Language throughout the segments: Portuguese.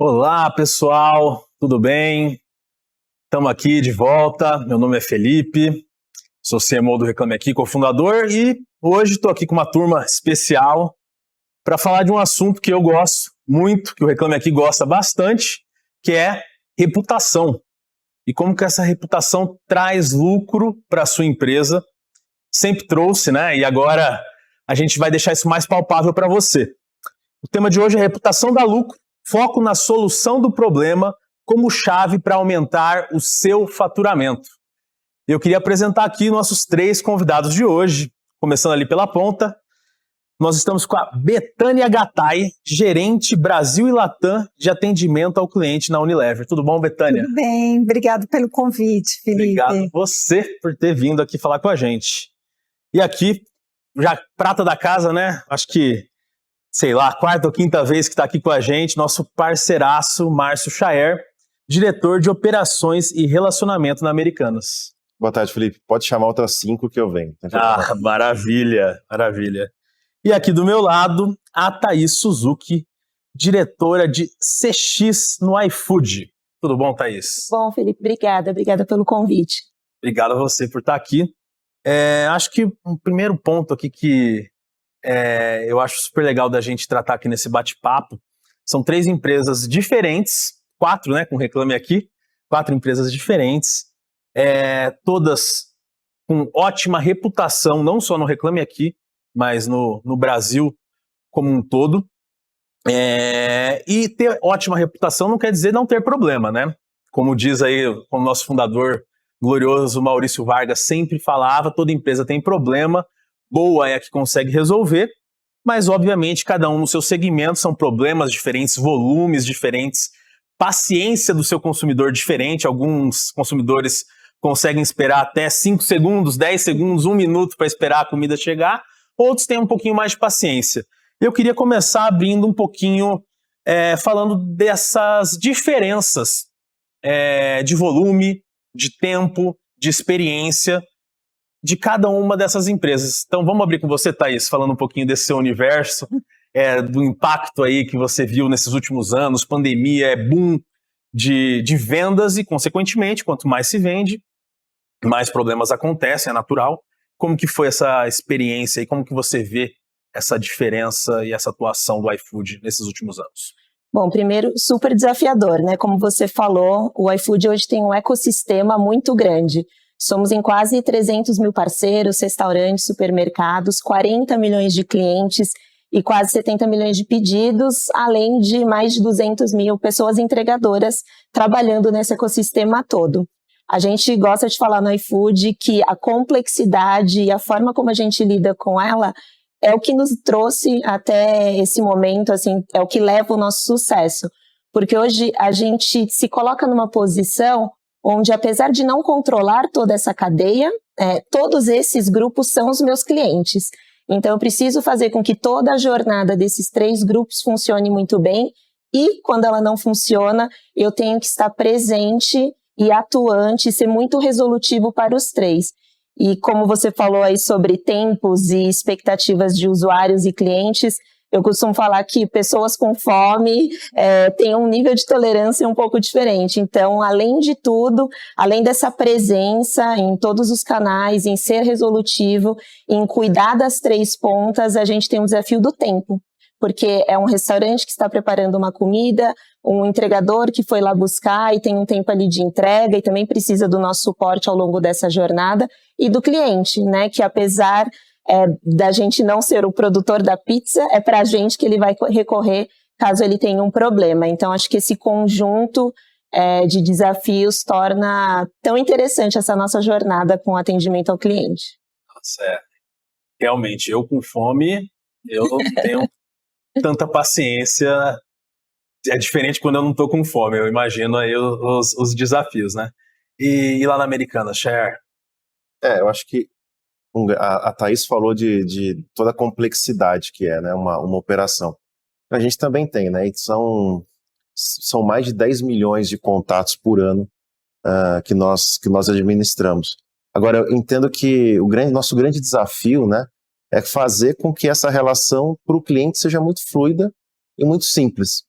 Olá, pessoal, tudo bem? Estamos aqui de volta. Meu nome é Felipe, sou CMO do Reclame Aqui, cofundador, e hoje estou aqui com uma turma especial para falar de um assunto que eu gosto muito, que o Reclame Aqui gosta bastante, que é reputação. E como que essa reputação traz lucro para a sua empresa. Sempre trouxe, né? E agora a gente vai deixar isso mais palpável para você. O tema de hoje é reputação dá lucro, foco na solução do problema como chave para aumentar o seu faturamento. Eu queria apresentar aqui nossos 3 convidados de hoje, começando ali pela ponta. Nós estamos com a Betânia Gattai, gerente Brasil e Latam de atendimento ao cliente na Unilever. Tudo bom, Betânia? Tudo bem, obrigado pelo convite, Felipe. Obrigado você por ter vindo aqui falar com a gente. E aqui, já prata da casa, né? Acho que, sei lá, 4ª ou 5ª vez que está aqui com a gente, nosso parceiraço, Márcio Chaer, diretor de operações e relacionamento na Americanas. Boa tarde, Felipe. Pode chamar outras 5 que eu venho. Maravilha, maravilha. E aqui do meu lado, a Thaís Suzuki, diretora de CX no iFood. Tudo bom, Thaís? Bom, Felipe, obrigada pelo convite. Obrigado a você por estar aqui. Acho que um primeiro ponto aqui que eu acho super legal da gente tratar aqui nesse bate-papo são 3 empresas diferentes, 4, né, com Reclame Aqui, 4 empresas diferentes, todas com ótima reputação, não só no Reclame Aqui, mas no Brasil como um todo. E ter ótima reputação não quer dizer não ter problema, né? Como diz aí o nosso fundador glorioso Maurício Vargas sempre falava, toda empresa tem problema, boa é a que consegue resolver, mas obviamente cada um no seu segmento, são problemas diferentes, volumes diferentes, paciência do seu consumidor diferente. Alguns consumidores conseguem esperar até 5 segundos, 10 segundos, 1 minuto para esperar a comida chegar, outros têm um pouquinho mais de paciência. Eu queria começar abrindo um pouquinho, falando dessas diferenças de volume, de tempo, de experiência de cada uma dessas empresas. Então vamos abrir com você, Thaís, falando um pouquinho desse seu universo, do impacto aí que você viu nesses últimos anos, pandemia, boom de vendas e, consequentemente, quanto mais se vende, mais problemas acontecem, é natural. Como que foi essa experiência e como que você vê essa diferença e essa atuação do iFood nesses últimos anos? Bom, primeiro, super desafiador, né? Como você falou, o iFood hoje tem um ecossistema muito grande. Somos em quase 300 mil parceiros, restaurantes, supermercados, 40 milhões de clientes e quase 70 milhões de pedidos, além de mais de 200 mil pessoas entregadoras trabalhando nesse ecossistema todo. A gente gosta de falar no iFood que a complexidade e a forma como a gente lida com ela é o que nos trouxe até esse momento, assim, é o que leva o nosso sucesso. Porque hoje a gente se coloca numa posição onde, apesar de não controlar toda essa cadeia, todos esses grupos são os meus clientes. Então eu preciso fazer com que toda a jornada desses 3 grupos funcione muito bem, e quando ela não funciona, eu tenho que estar presente e atuante, ser muito resolutivo para os 3. E como você falou aí sobre tempos e expectativas de usuários e clientes, eu costumo falar que pessoas com fome têm um nível de tolerância um pouco diferente. Então, além de tudo, além dessa presença em todos os canais, em ser resolutivo, em cuidar das 3 pontas, a gente tem um desafio do tempo. Porque é um restaurante que está preparando uma comida, um entregador que foi lá buscar e tem um tempo ali de entrega e também precisa do nosso suporte ao longo dessa jornada, e do cliente, né, que apesar da gente não ser o produtor da pizza, é para a gente que ele vai recorrer caso ele tenha um problema. Então, acho que esse conjunto de desafios torna tão interessante essa nossa jornada com atendimento ao cliente. Nossa, realmente, eu com fome, eu não tenho tanta paciência. É diferente quando eu não estou com fome, eu imagino aí os desafios, né? E lá na Americanas, Chaer? Eu acho que a Thaís falou de toda a complexidade que é, né, uma operação. A gente também tem, né? E são mais de 10 milhões de contatos por ano que nós administramos. Agora, eu entendo que nosso grande desafio, né, é fazer com que essa relação para o cliente seja muito fluida e muito simples.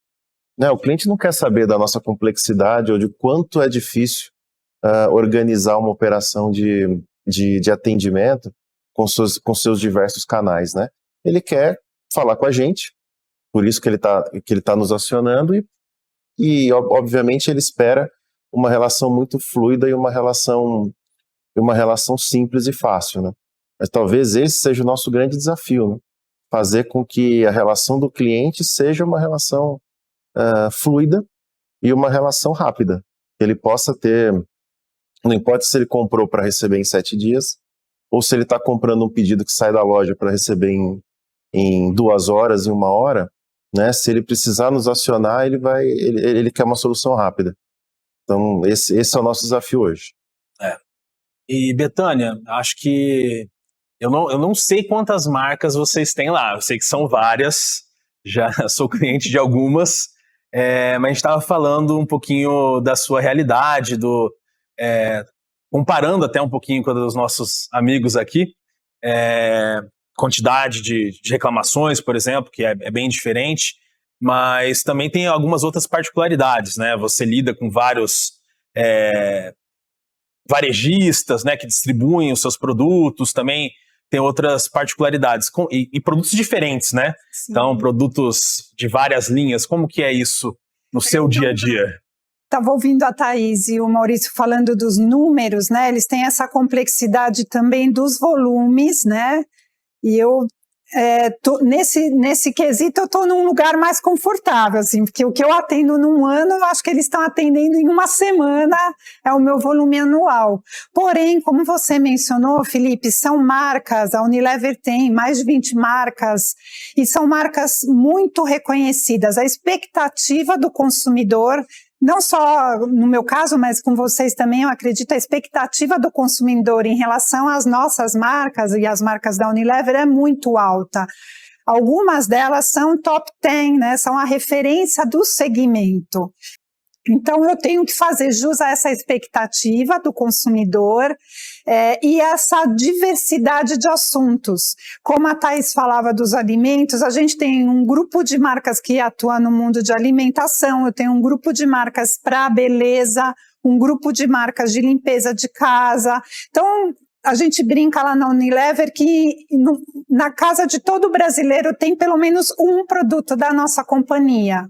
O cliente não quer saber da nossa complexidade ou de quanto é difícil organizar uma operação de atendimento com seus diversos canais, né? Ele quer falar com a gente, por isso que ele tá nos acionando e obviamente ele espera uma relação muito fluida e uma relação simples e fácil, né? Mas talvez esse seja o nosso grande desafio, né? Fazer com que a relação do cliente seja uma relação fluida e uma relação rápida. Ele possa ter, não importa se ele comprou para receber em 7 dias, ou se ele está comprando um pedido que sai da loja para receber em 2 horas, em 1 hora, né? Se ele precisar nos acionar, ele quer uma solução rápida. Então, esse é o nosso desafio hoje. E, Betânia, acho que eu não sei quantas marcas vocês têm lá. Eu sei que são várias, já sou cliente de algumas, mas a gente estava falando um pouquinho da sua realidade, comparando até um pouquinho com a dos nossos amigos aqui, quantidade de reclamações, por exemplo, que é bem diferente, mas também tem algumas outras particularidades, né? Você lida com vários varejistas, né, que distribuem os seus produtos, também tem outras particularidades, e produtos diferentes, né? Sim. Então, produtos de várias linhas, como que é isso no seu dia a dia? Estava ouvindo a Thaís e o Maurício falando dos números, né? Eles têm essa complexidade também dos volumes, né? E eu, nesse quesito, eu estou num lugar mais confortável, assim, porque o que eu atendo num ano, eu acho que eles estão atendendo em 1 semana, é o meu volume anual. Porém, como você mencionou, Felipe, são marcas, a Unilever tem mais de 20 marcas, e são marcas muito reconhecidas. A expectativa do consumidor, não só no meu caso, mas com vocês também, eu acredito, a expectativa do consumidor em relação às nossas marcas e às marcas da Unilever é muito alta. Algumas delas são top 10, né? São a referência do segmento. Então, eu tenho que fazer jus a essa expectativa do consumidor e essa diversidade de assuntos. Como a Thaís falava dos alimentos, a gente tem um grupo de marcas que atua no mundo de alimentação, eu tenho um grupo de marcas para beleza, um grupo de marcas de limpeza de casa. Então, a gente brinca lá na Unilever que na casa de todo brasileiro tem pelo menos um produto da nossa companhia.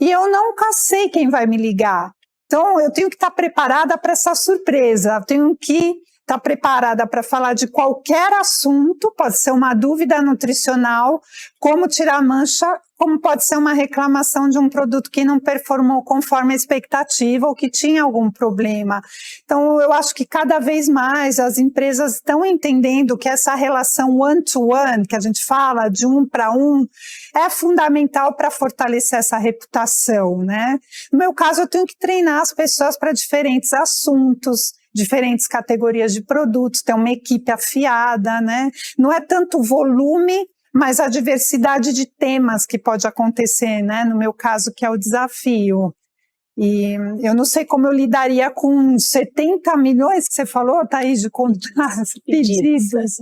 E eu nunca sei quem vai me ligar. Então, eu tenho que estar preparada para essa surpresa. Eu tenho que estar preparada para falar de qualquer assunto, pode ser uma dúvida nutricional, como tirar mancha, como pode ser uma reclamação de um produto que não performou conforme a expectativa ou que tinha algum problema. Então, eu acho que cada vez mais as empresas estão entendendo que essa relação one-to-one, que a gente fala, de 1 para 1, é fundamental para fortalecer essa reputação, né? No meu caso, eu tenho que treinar as pessoas para diferentes assuntos, diferentes categorias de produtos, ter uma equipe afiada, né? Não é tanto volume, mas a diversidade de temas que pode acontecer, né? No meu caso, que é o desafio. E eu não sei como eu lidaria com 70 milhões que você falou, Thaís, de pedidos.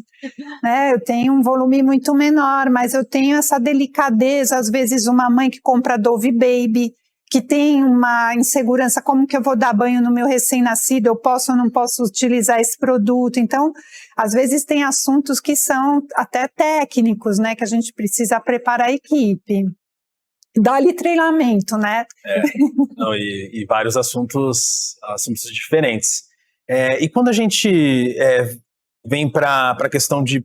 Né? Eu tenho um volume muito menor, mas eu tenho essa delicadeza, às vezes uma mãe que compra Dove Baby, que tem uma insegurança, como que eu vou dar banho no meu recém-nascido, eu posso ou não posso utilizar esse produto. Então, às vezes tem assuntos que são até técnicos, né, que a gente precisa preparar a equipe. Dá-lhe treinamento, né? E vários assuntos diferentes. E quando a gente vem para a questão de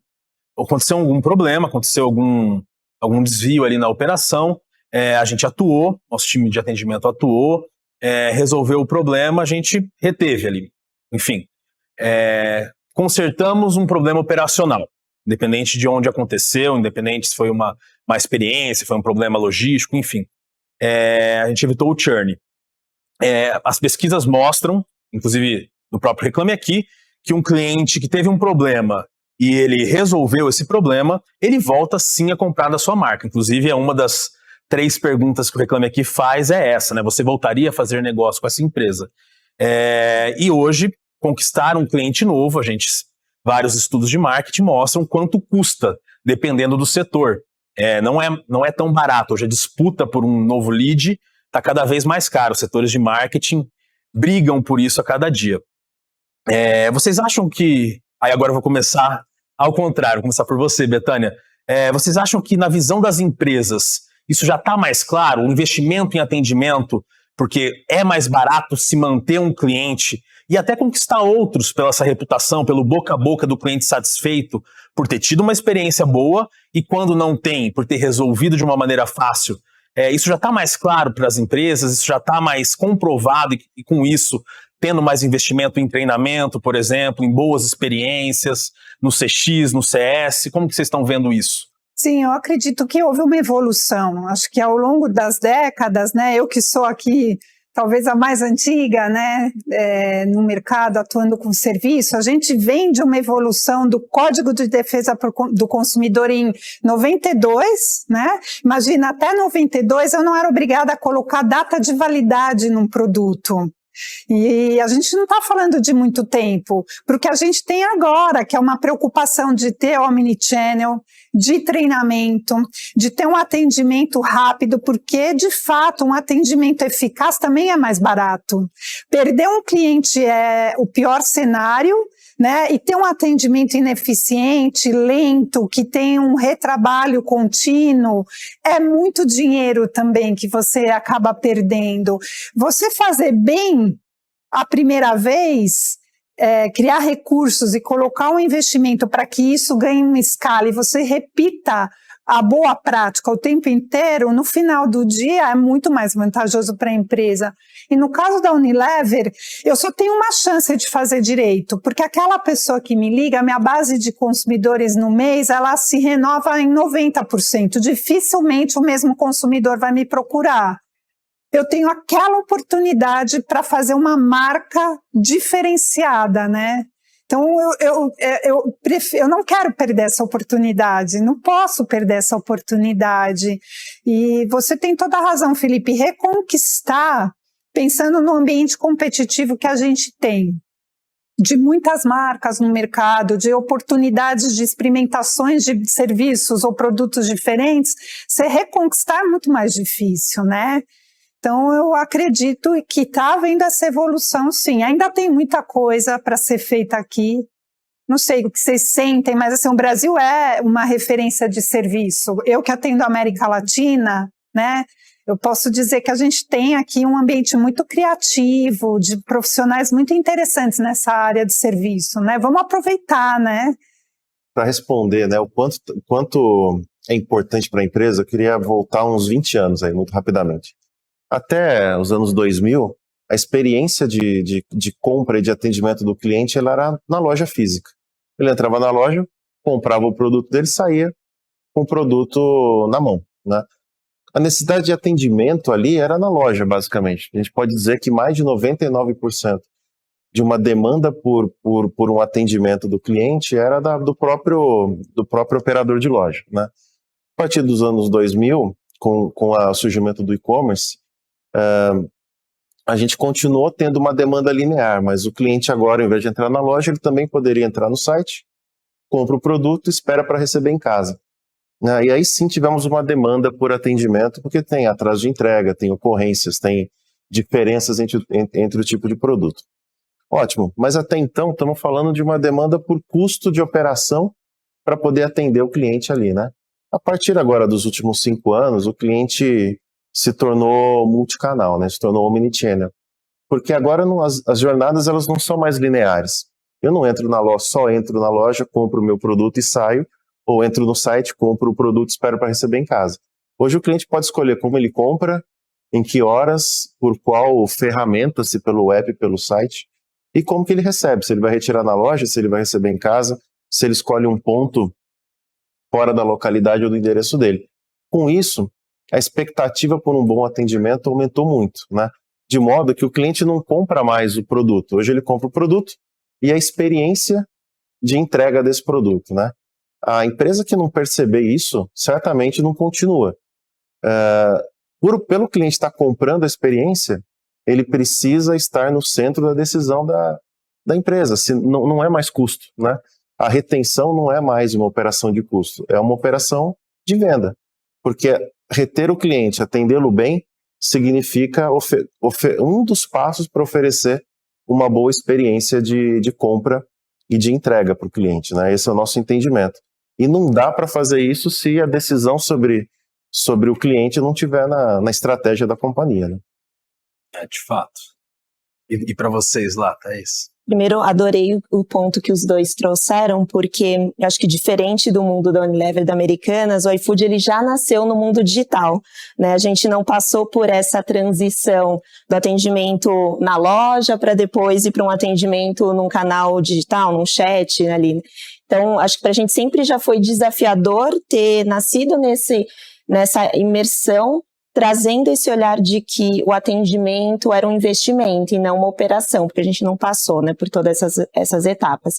aconteceu algum problema, aconteceu algum desvio ali na operação, a gente atuou, nosso time de atendimento atuou, resolveu o problema, a gente reteve ali. Enfim, consertamos um problema operacional, independente de onde aconteceu, independente se foi uma experiência, foi um problema logístico, enfim. A gente evitou o churn. As pesquisas mostram, inclusive no próprio Reclame Aqui, que um cliente que teve um problema e ele resolveu esse problema, ele volta sim a comprar da sua marca. Inclusive, é uma das 3 perguntas que o Reclame Aqui faz essa, né? Você voltaria a fazer negócio com essa empresa? E hoje, conquistar um cliente novo, vários estudos de marketing mostram quanto custa, dependendo do setor. Não é tão barato. Hoje a disputa por um novo lead está cada vez mais caro. Os setores de marketing brigam por isso a cada dia. Vocês acham que... Aí agora eu vou começar ao contrário, vou começar por você, Bethânia. Vocês acham que na visão das empresas isso já está mais claro? O investimento em atendimento, porque é mais barato se manter um cliente e até conquistar outros pela essa reputação, pelo boca a boca do cliente satisfeito, por ter tido uma experiência boa e quando não tem, por ter resolvido de uma maneira fácil. Isso já está mais claro para as empresas, isso já está mais comprovado e com isso tendo mais investimento em treinamento, por exemplo, em boas experiências, no CX, no CS. Como que vocês estão vendo isso? Sim, eu acredito que houve uma evolução. Acho que ao longo das décadas, né, eu que sou aqui talvez a mais antiga, né, no mercado atuando com serviço, a gente vem de uma evolução do Código de Defesa do Consumidor em 92, né? Imagina, até 92 eu não era obrigada a colocar data de validade num produto. E a gente não está falando de muito tempo, porque a gente tem agora, que é uma preocupação de ter omnichannel, de treinamento, de ter um atendimento rápido, porque, de fato, um atendimento eficaz também é mais barato. Perder um cliente é o pior cenário, né? E ter um atendimento ineficiente, lento, que tem um retrabalho contínuo, é muito dinheiro também que você acaba perdendo. Você fazer bem a primeira vez, criar recursos e colocar um investimento para que isso ganhe uma escala e você repita a boa prática o tempo inteiro, no final do dia é muito mais vantajoso para a empresa. E no caso da Unilever, eu só tenho uma chance de fazer direito, porque aquela pessoa que me liga, a minha base de consumidores no mês, ela se renova em 90%. Dificilmente o mesmo consumidor vai me procurar. Eu tenho aquela oportunidade para fazer uma marca diferenciada, né? Então, eu não quero perder essa oportunidade, não posso perder essa oportunidade. E você tem toda a razão, Felipe, reconquistar, pensando no ambiente competitivo que a gente tem, de muitas marcas no mercado, de oportunidades de experimentações de serviços ou produtos diferentes, você reconquistar é muito mais difícil, né? Então, eu acredito que está havendo essa evolução, sim. Ainda tem muita coisa para ser feita aqui. Não sei o que vocês sentem, mas assim, o Brasil é uma referência de serviço. Eu que atendo a América Latina, né, eu posso dizer que a gente tem aqui um ambiente muito criativo, de profissionais muito interessantes nessa área de serviço, né? Vamos aproveitar, né? Para responder, né, o quanto é importante para a empresa, eu queria voltar uns 20 anos aí, muito rapidamente. Até os anos 2000, a experiência de compra e de atendimento do cliente ela era na loja física. Ele entrava na loja, comprava o produto dele, saía com o produto na mão, né? A necessidade de atendimento ali era na loja, basicamente. A gente pode dizer que mais de 99% de uma demanda por um atendimento do cliente era do próprio operador de loja, né? A partir dos anos 2000, com o surgimento do e-commerce, a gente continuou tendo uma demanda linear, mas o cliente agora, em vez de entrar na loja, ele também poderia entrar no site, compra o produto e espera para receber em casa. E aí sim tivemos uma demanda por atendimento, porque tem atraso de entrega, tem ocorrências, tem diferenças entre o tipo de produto. Ótimo, mas até então estamos falando de uma demanda por custo de operação para poder atender o cliente ali, né? A partir agora dos últimos 5 anos, o cliente se tornou multicanal, né? Se tornou omnichannel. Porque agora as jornadas elas não são mais lineares. Eu não entro na loja, só entro na loja, compro o meu produto e saio, ou entro no site, compro o produto e espero para receber em casa. Hoje o cliente pode escolher como ele compra, em que horas, por qual ferramenta, se pelo app, pelo site, e como que ele recebe. Se ele vai retirar na loja, se ele vai receber em casa, se ele escolhe um ponto fora da localidade ou do endereço dele. Com isso, a expectativa por um bom atendimento aumentou muito, né? De modo que o cliente não compra mais o produto. Hoje ele compra o produto e a experiência de entrega desse produto, né? A empresa que não perceber isso, certamente não continua. Pelo cliente estar comprando a experiência, ele precisa estar no centro da decisão da empresa. Não é mais custo, né? A retenção não é mais uma operação de custo, é uma operação de venda. Porque reter o cliente, atendê-lo bem, significa um dos passos para oferecer uma boa experiência de compra e de entrega para o cliente, né? Esse é o nosso entendimento. E não dá para fazer isso se a decisão sobre o cliente não estiver na estratégia da companhia, né? De fato. E para vocês lá, Thaís? Primeiro, adorei o ponto que os dois trouxeram, porque eu acho que diferente do mundo da Unilever, da Americanas, o iFood ele já nasceu no mundo digital, né? A gente não passou por essa transição do atendimento na loja para depois ir para um atendimento num canal digital, num chat ali. Então, acho que para a gente sempre já foi desafiador ter nascido nessa imersão, trazendo esse olhar de que o atendimento era um investimento e não uma operação, porque a gente não passou, né, por todas essas etapas.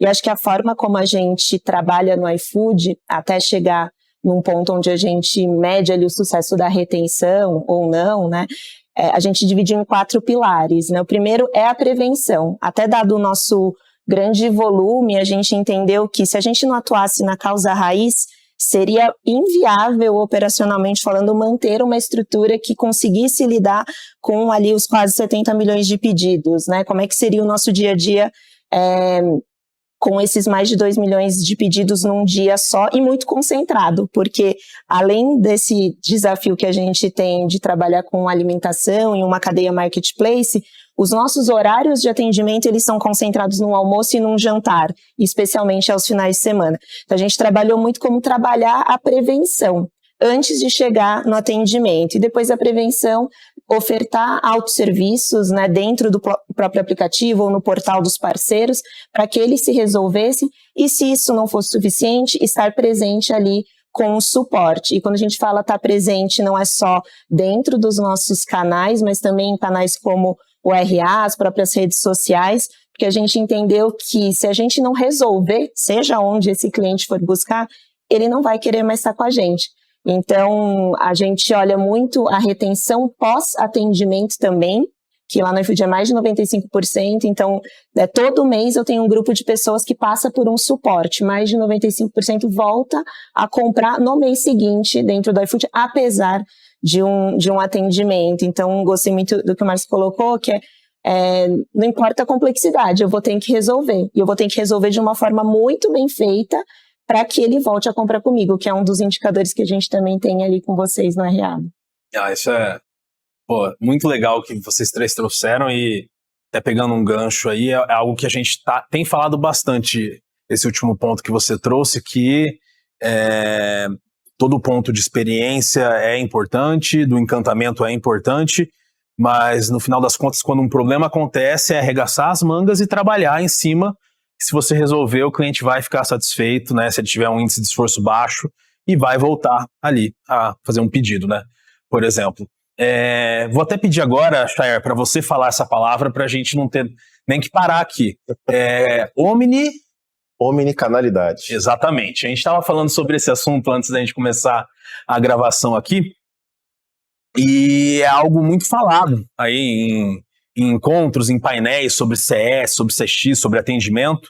E acho que a forma como a gente trabalha no iFood, até chegar num ponto onde a gente mede ali o sucesso da retenção ou não, né, a gente divide em 4 pilares, né. O primeiro é a prevenção. Até dado o nosso grande volume, a gente entendeu que se a gente não atuasse na causa raiz, seria inviável, operacionalmente falando, manter uma estrutura que conseguisse lidar com ali os quase 70 milhões de pedidos, né? Como é que seria o nosso dia a dia com esses mais de 2 milhões de pedidos num dia só e muito concentrado, porque além desse desafio que a gente tem de trabalhar com alimentação em uma cadeia marketplace, os nossos horários de atendimento, eles são concentrados num almoço e num jantar, especialmente aos finais de semana. Então, a gente trabalhou muito como trabalhar a prevenção, antes de chegar no atendimento. E depois da prevenção, ofertar autosserviços, né, dentro do próprio aplicativo ou no portal dos parceiros, para que eles se resolvessem. E se isso não fosse suficiente, estar presente ali com o suporte. E quando a gente fala estar presente, não é só dentro dos nossos canais, mas também em canais como o RA, as próprias redes sociais, porque a gente entendeu que se a gente não resolver, seja onde esse cliente for buscar, ele não vai querer mais estar com a gente. Então, a gente olha muito a retenção pós-atendimento também, que lá no iFood é mais de 95%, então todo mês eu tenho um grupo de pessoas que passa por um suporte, mais de 95% volta a comprar no mês seguinte dentro do iFood, apesar de um atendimento. Então, gostei muito do que o Márcio colocou, que não importa a complexidade, eu vou ter que resolver. E eu vou ter que resolver de uma forma muito bem feita para que ele volte a comprar comigo, que é um dos indicadores que a gente também tem ali com vocês no RA. Isso é muito legal que vocês três trouxeram e até pegando um gancho aí, é algo que a gente tem falado bastante, esse último ponto que você trouxe, que todo ponto de experiência é importante, do encantamento é importante, mas no final das contas, quando um problema acontece, é arregaçar as mangas e trabalhar em cima. Se você resolver, o cliente vai ficar satisfeito, né, se ele tiver um índice de esforço baixo, e vai voltar ali a fazer um pedido, né, por exemplo. Vou até pedir agora, Chayar, para você falar essa palavra, para a gente não ter nem que parar aqui. Omnicanalidade. Exatamente. A gente estava falando sobre esse assunto antes da gente começar a gravação aqui, e é algo muito falado aí em encontros, em painéis sobre CS, sobre CX, sobre atendimento,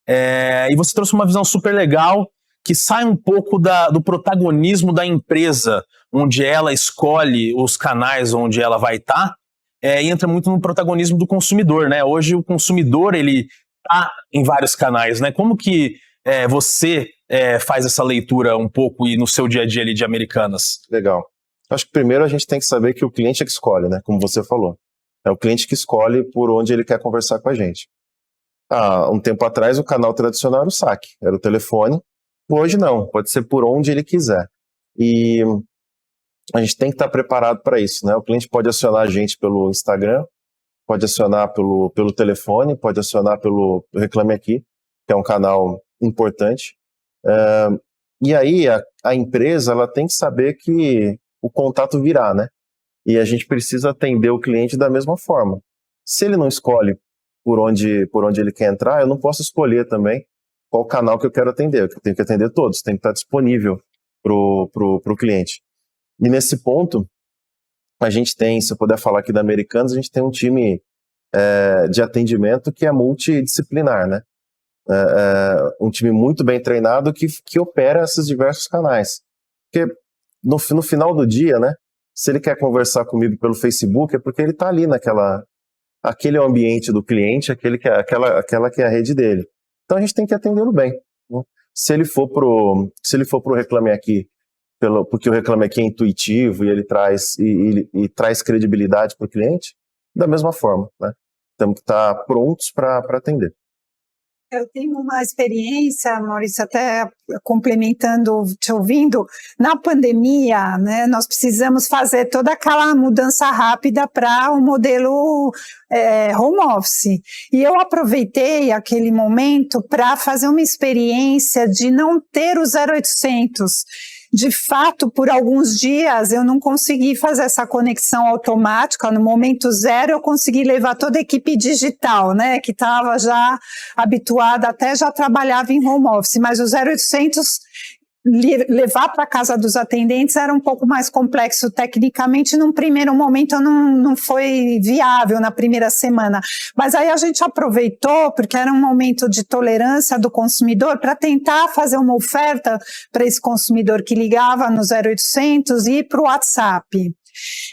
e você trouxe uma visão super legal que sai um pouco do protagonismo da empresa, onde ela escolhe os canais onde ela vai estar, e entra muito no protagonismo do consumidor, né? Hoje o consumidor, ele está em vários canais, né? Como que você faz essa leitura um pouco e no seu dia a dia ali de Americanas? Legal. Acho que primeiro a gente tem que saber que o cliente é que escolhe, né? Como você falou. É o cliente que escolhe por onde ele quer conversar com a gente. Um tempo atrás o canal tradicional era o saque, era o telefone. Hoje não, pode ser por onde ele quiser. E a gente tem que estar preparado para isso, né? O cliente pode acionar a gente pelo Instagram, pode acionar pelo telefone, pode acionar pelo Reclame Aqui, que é um canal importante. E aí a empresa ela tem que saber que o contato virá, né? E a gente precisa atender o cliente da mesma forma. Se ele não escolhe por onde ele quer entrar, eu não posso escolher também qual canal que eu quero atender. Eu tenho que atender todos, tem que estar disponível pro cliente. E nesse ponto, a gente tem, se eu puder falar aqui da Americanas, a gente tem um time de atendimento que é multidisciplinar, né? Um time muito bem treinado que opera esses diversos canais. Porque no final do dia, né? Se ele quer conversar comigo pelo Facebook, é porque ele está ali aquele é o ambiente do cliente, aquela que é a rede dele. Então a gente tem que atendê-lo bem, né? Se ele for pro Reclame Aqui, porque o Reclame Aqui é intuitivo e ele traz traz credibilidade para o cliente, da mesma forma, né? Temos que estar prontos para atender. Eu tenho uma experiência, Maurício, até complementando, te ouvindo, na pandemia, né, nós precisamos fazer toda aquela mudança rápida para o modelo home office. E eu aproveitei aquele momento para fazer uma experiência de não ter o 0800. De fato, por alguns dias eu não consegui fazer essa conexão automática. No momento zero eu consegui levar toda a equipe digital, né, que estava já habituada, até já trabalhava em home office, mas o 0800 levar para casa dos atendentes era um pouco mais complexo tecnicamente. Num primeiro momento não foi viável na primeira semana, mas aí a gente aproveitou, porque era um momento de tolerância do consumidor, para tentar fazer uma oferta para esse consumidor que ligava no 0800 e ir para o WhatsApp.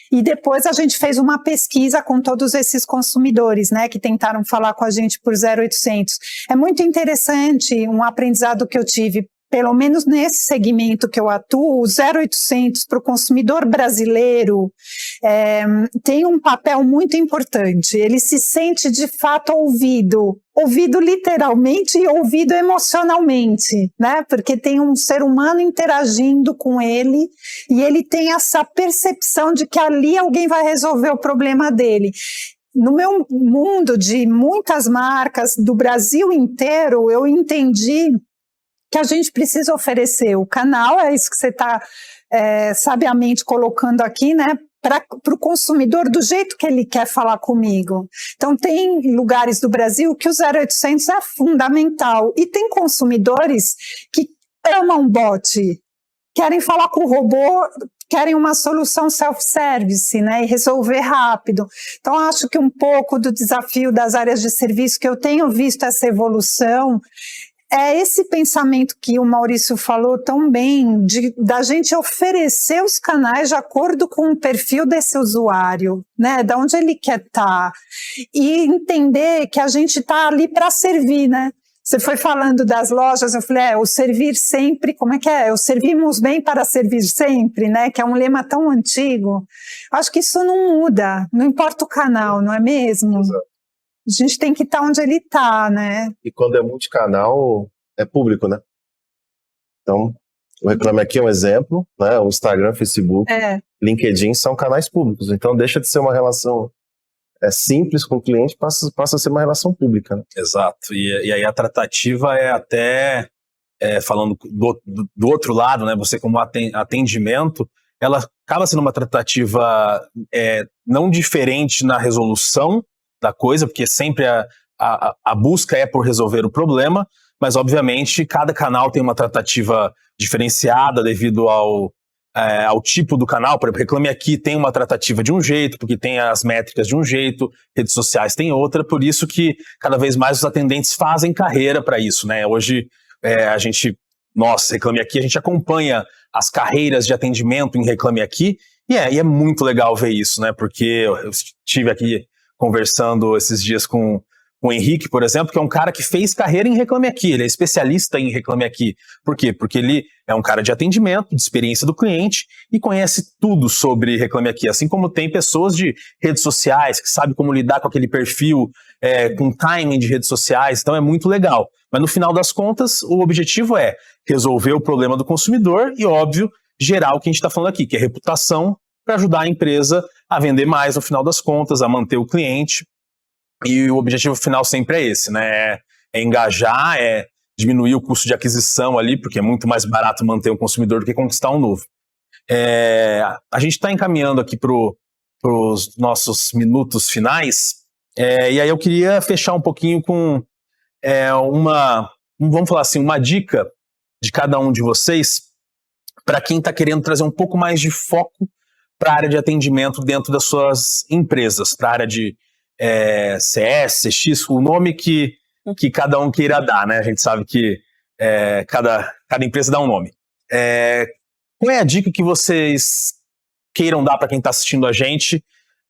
E depois a gente fez uma pesquisa com todos esses consumidores, né, que tentaram falar com a gente por 0800. É muito interessante um aprendizado que eu tive. Pelo menos nesse segmento que eu atuo, o 0800 para o consumidor brasileiro tem um papel muito importante. Ele se sente de fato ouvido literalmente e ouvido emocionalmente, né? Porque tem um ser humano interagindo com ele e ele tem essa percepção de que ali alguém vai resolver o problema dele. No meu mundo de muitas marcas do Brasil inteiro, eu entendi que a gente precisa oferecer o canal, é isso que você está sabiamente colocando aqui, né, para o consumidor do jeito que ele quer falar comigo. Então tem lugares do Brasil que o 0800 é fundamental, e tem consumidores que amam bot, querem falar com o robô, querem uma solução self-service, né, e resolver rápido. Então acho que um pouco do desafio das áreas de serviço, que eu tenho visto essa evolução, é esse pensamento que o Maurício falou tão bem, da gente oferecer os canais de acordo com o perfil desse usuário, né, de onde ele quer estar, e entender que a gente está ali para servir, né. Você foi falando das lojas, eu falei, o servir sempre, como é que é? O servimos bem para servir sempre, né, que é um lema tão antigo. Acho que isso não muda, não importa o canal, não é mesmo? Exato. A gente tem que estar onde ele está, né? E quando é multicanal, é público, né? Então, o Reclame Aqui é um exemplo, né? O Instagram, Facebook, LinkedIn são canais públicos. Então, deixa de ser uma relação simples com o cliente, passa a ser uma relação pública, né? Exato. E aí a tratativa é até, falando do outro lado, né? Você como atendimento, ela acaba sendo uma tratativa não diferente na resolução da coisa, porque sempre a busca é por resolver o problema, mas obviamente cada canal tem uma tratativa diferenciada devido ao tipo do canal. Por exemplo, Reclame Aqui tem uma tratativa de um jeito, porque tem as métricas de um jeito, redes sociais tem outra, por isso que cada vez mais os atendentes fazem carreira para isso, né? Hoje Reclame Aqui, a gente acompanha as carreiras de atendimento em Reclame Aqui, e é muito legal ver isso, né? Porque eu estive aqui conversando esses dias com o Henrique, por exemplo, que é um cara que fez carreira em Reclame Aqui, ele é especialista em Reclame Aqui. Por quê? Porque ele é um cara de atendimento, de experiência do cliente e conhece tudo sobre Reclame Aqui, assim como tem pessoas de redes sociais que sabem como lidar com aquele perfil, com timing de redes sociais, então é muito legal. Mas no final das contas, o objetivo é resolver o problema do consumidor e, óbvio, gerar o que a gente está falando aqui, que é reputação, para ajudar a empresa a vender mais no final das contas, a manter o cliente. E o objetivo final sempre é esse, né? É engajar, é diminuir o custo de aquisição ali, porque é muito mais barato manter um consumidor do que conquistar um novo. A gente está encaminhando aqui para os nossos minutos finais, e aí eu queria fechar um pouquinho com vamos falar assim, uma dica de cada um de vocês para quem está querendo trazer um pouco mais de foco para a área de atendimento dentro das suas empresas, para a área de CS, CX, o nome que cada um queira dar, né? A gente sabe que cada empresa dá um nome. Qual é a dica que vocês queiram dar para quem está assistindo a gente,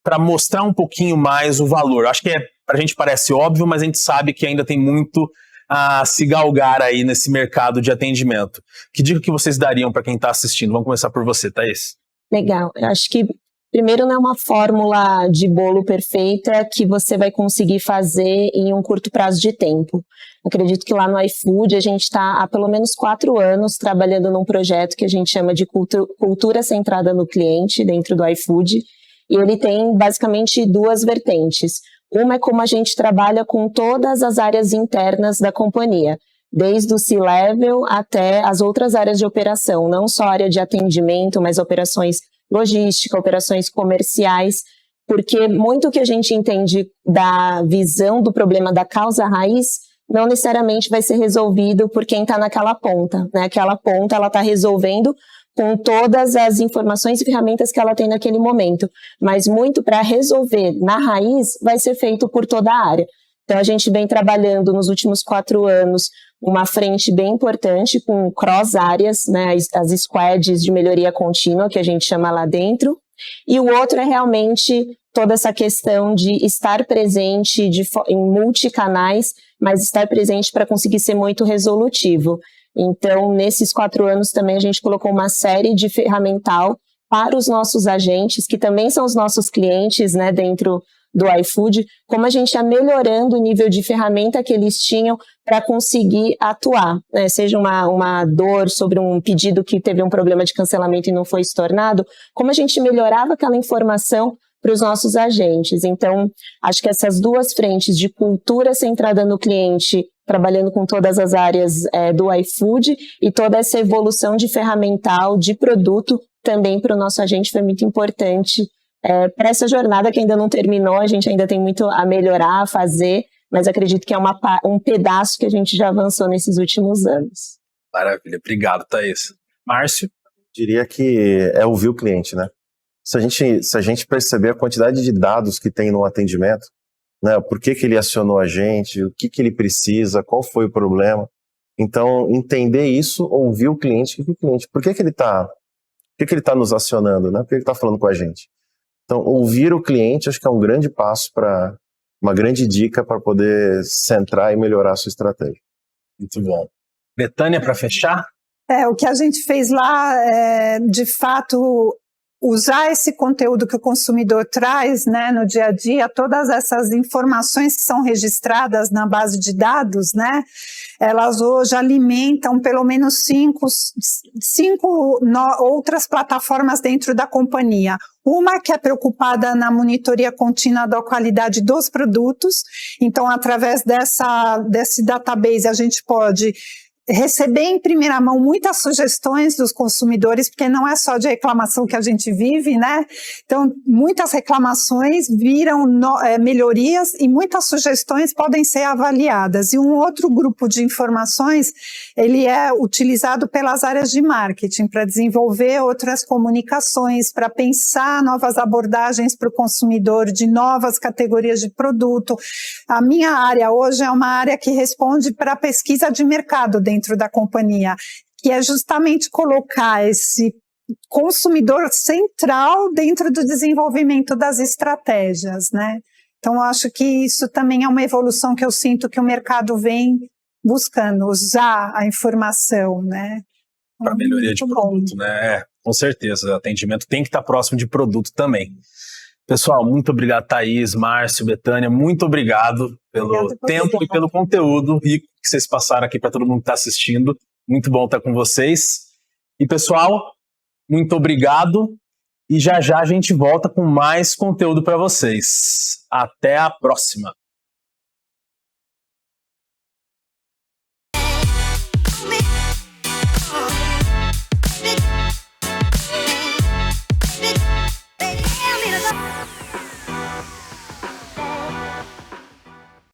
para mostrar um pouquinho mais o valor? Acho que para a gente parece óbvio, mas a gente sabe que ainda tem muito a se galgar aí nesse mercado de atendimento. Que dica que vocês dariam para quem está assistindo? Vamos começar por você, Thaís. Legal. Eu acho que, primeiro, não é uma fórmula de bolo perfeita que você vai conseguir fazer em um curto prazo de tempo. Acredito que lá no iFood a gente está há pelo menos 4 anos trabalhando num projeto que a gente chama de cultura centrada no cliente dentro do iFood, e ele tem basicamente 2 vertentes. Uma é como a gente trabalha com todas as áreas internas da companhia, desde o C-Level até as outras áreas de operação, não só a área de atendimento, mas operações logística, operações comerciais, porque muito que a gente entende da visão do problema da causa raiz não necessariamente vai ser resolvido por quem está naquela ponta, né? Aquela ponta ela está resolvendo com todas as informações e ferramentas que ela tem naquele momento, mas muito para resolver na raiz vai ser feito por toda a área. Então a gente vem trabalhando nos últimos 4 anos uma frente bem importante com cross-áreas, né, as squads de melhoria contínua, que a gente chama lá dentro, e o outro é realmente toda essa questão de estar presente em multicanais, mas estar presente para conseguir ser muito resolutivo. Então, nesses 4 anos também a gente colocou uma série de ferramental para os nossos agentes, que também são os nossos clientes, né, dentro do iFood, como a gente está melhorando o nível de ferramenta que eles tinham para conseguir atuar, né? Seja uma dor sobre um pedido que teve um problema de cancelamento e não foi estornado, como a gente melhorava aquela informação para os nossos agentes. Então, acho que essas 2 frentes de cultura centrada no cliente, trabalhando com todas as áreas do iFood, e toda essa evolução de ferramental, de produto, também para o nosso agente foi muito importante para essa jornada que ainda não terminou. A gente ainda tem muito a melhorar, a fazer, mas acredito que é um pedaço que a gente já avançou nesses últimos anos. Maravilha, obrigado, Thaís. Márcio? Diria que é ouvir o cliente, né? Se a gente perceber a quantidade de dados que tem no atendimento, né, por que ele acionou a gente, o que ele precisa, qual foi o problema. Então, entender isso, ouvir o cliente, por que ele está nos acionando, né? Por que ele está falando com a gente? Então, ouvir o cliente acho que é um grande passo uma grande dica para poder centrar e melhorar a sua estratégia. Muito bom. Betânia, para fechar? O que a gente fez lá de fato, usar esse conteúdo que o consumidor traz, né, no dia a dia, todas essas informações que são registradas na base de dados, né, elas hoje alimentam pelo menos 5 outras plataformas dentro da companhia. Uma que é preocupada na monitoria contínua da qualidade dos produtos, então através desse database a gente pode receber em primeira mão muitas sugestões dos consumidores, porque não é só de reclamação que a gente vive, né? Então, muitas reclamações viram melhorias e muitas sugestões podem ser avaliadas. E um outro grupo de informações, ele é utilizado pelas áreas de marketing para desenvolver outras comunicações, para pensar novas abordagens para o consumidor de novas categorias de produto. A minha área hoje é uma área que responde para a pesquisa de mercado dentro da companhia, que é justamente colocar esse consumidor central dentro do desenvolvimento das estratégias, né? Então, eu acho que isso também é uma evolução que eu sinto que o mercado vem buscando, usar a informação, né? Para melhoria de produto, né? Com certeza, o atendimento tem que estar próximo de produto também. Pessoal, muito obrigado, Thaís, Márcio, Betânia, muito obrigado pelo tempo e pelo conteúdo rico que vocês passaram aqui para todo mundo que está assistindo. Muito bom estar com vocês. E, pessoal, muito obrigado. E já já a gente volta com mais conteúdo para vocês. Até a próxima.